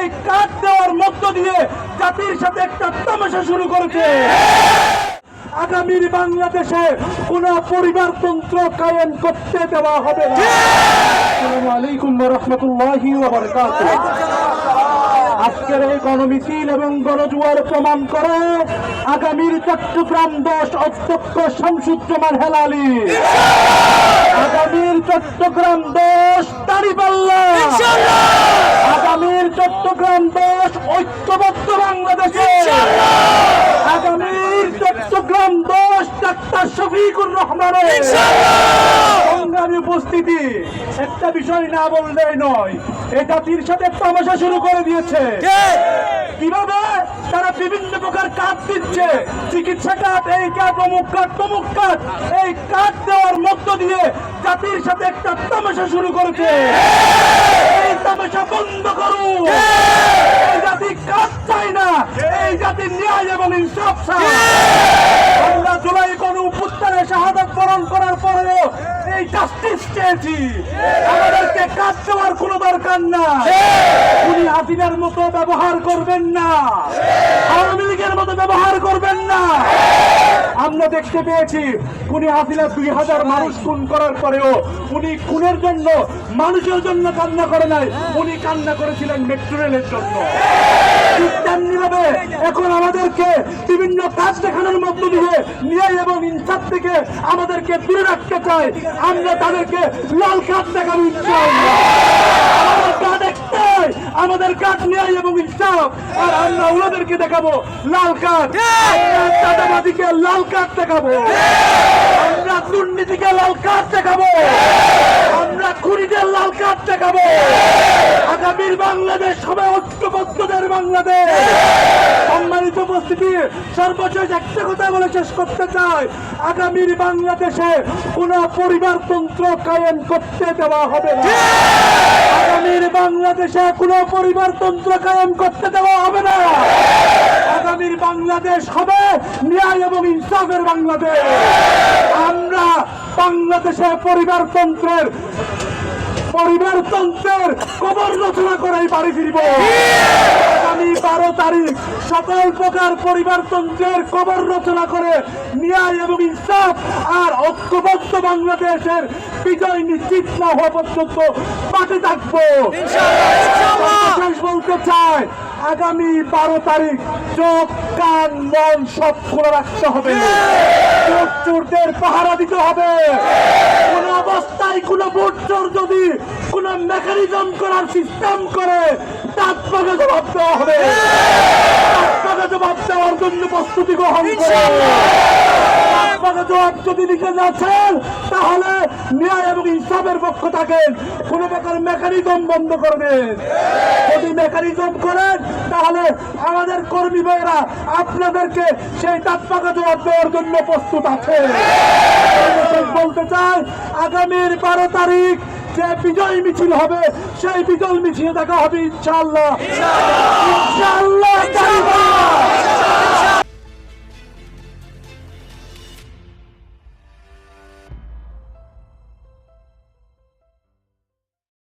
এই কাট দেওয়ার মধ্য দিয়ে জাতির সাথে একটা তামাশা শুরু করেছে। আগামীর বাংলাদেশে কোন পরিবারতন্ত্র কায়েম করতে দেওয়া হবে না। আসসালামু আলাইকুম ওয়া রাহমাতুল্লাহি ওয়া বারাকাতুহু। আজকের এই গণমিছিল এবং গণজোয়ার প্রমাণ করে আগামীর চট্টগ্রাম 10 অধ্যক্ষ শামসুজ্জামান হেলালি, আগামীর চট্টগ্রাম 10 দাঁড়িপাল্লা, আগামীর চট্টগ্রাম 10 ঐক্যবদ্ধ বাংলাদেশে, আগামীর চট্টগ্রাম 10 ডাক্তার শফিকুর রহমানের সংগ্রামী উপস্থিতি। একটা বিষয় না বললেই নয়, এই জাতির সাথে তামাশা শুরু করে দিয়েছে। কিভাবে তারা বিভিন্ন প্রকার কাজ দিচ্ছে, চিকিৎসা কাজ, এই কাজ, অমুক কাজ, তমুক কাজ, এই কাজ দেওয়ার মধ্য দিয়ে জাতির সাথে একটা তামাশা শুরু করেছে। এই তামাশা বন্ধ করুন। এই জাতি কাজ চায় না, এই জাতির ন্যায় এবং ইনসাফ চায়। আমরা জুলাই গণঅভ্যুত্থানে শাহাদাত বরণ করার পরেও এই জাস্টিস চেয়েছি। আমাদেরকে কাজ দেওয়ার কোনো দরকার না। উনি হাসিনার মতো ব্যবহার করবেন না, আওয়ামী লীগের মতো ব্যবহার করবেন না। আমরা দেখতে পেয়েছি উনি হাসিনা 2000 মানুষ খুন করার পরেও উনি খুনের জন্য, মানুষের জন্য কান্না করে নাই, উনি কান্না করেছিলেন মেট্রো রেলের জন্য। ঠিক তেমনি ভাবে এখন আমাদেরকে বিভিন্ন কাজ দেখানোর মধ্য দিয়ে ন্যায় এবং ইনসাফ থেকে আমাদেরকে দূরে রাখতে চায়। আমরা তাদেরকে লাল কার্ড দেখাবো ইনশাআল্লাহ। আমাদের কাজ একটাই, আমাদের কাজ ন্যায় এবং ইনসাফ, আর আমরা ওনাদেরকে দেখাবো লাল কার্ড। আমরা চাঁদাবাজিকে লাল কার্ড দেখাবো, আমরা দুর্নীতিকে লাল কার্ড দেখাবো, আমরা খুনিদের লাল কার্ড দেখাবো। আগামীর বাংলাদেশ হবে ঐক্যবদ্ধদের বাংলাদেশ। সম্মানিত উপস্থিতি, সর্বশেষ একটা কথা বলে শেষ করতে চাই, আগামীর বাংলাদেশে কোন পরিবারতন্ত্র কায়েম করতে দেওয়া হবে না। আগামীর বাংলাদেশে কোন পরিবারতন্ত্র কায়েম করতে দেওয়া হবে না। আগামীর বাংলাদেশ হবে ন্যায় এবং ইনসাফের বাংলাদেশ। আমরা বাংলাদেশে পরিবারতন্ত্রের কবর রচনা করাই বাড়ি ফিরব। আগামী 12 তারিখ সকল প্রকার পরিবারতন্ত্রের কবর রচনা করে ন্যায় এবং ইনসাফ আর ঐক্যবদ্ধ বাংলাদেশের বিজয় নিশ্চিত না হওয়া পর্যন্ত মাঠে থাকবো। বলতে চাই, আগামী 12 তারিখ চোখ, কান, মন সব খোলা রাখতে হবে। ভোট চোরদের পাহারা দিতে হবে। কোন অবস্থায় কোন ভোট চোর যদি কোন মেকানিজম করার সিস্টেম করে, তার পাকে জবাব দেওয়া হবে। তার পাকে জবাব দেওয়ার জন্য প্রস্তুতি গ্রহণ করুন। জবাব যদি লিখে যাচ্ছেন, তাহলে ন্যায় এবং ইনসাফের পক্ষ থাকেন। কোন প্রকার মেকানিজম বন্ধ করবেন। যদি মেকানিজম করেন, তাহলে আমাদের কর্মী ভাইয়েরা আপনাদেরকে সেই তাৎপাকা জবাব দেওয়ার জন্য প্রস্তুত আছে। বলতে চাই, আগামীর 12 তারিখ যে বিজয় মিছিল হবে, সেই বিজয় মিছিলে দেখা হবে ইনশাআল্লাহ।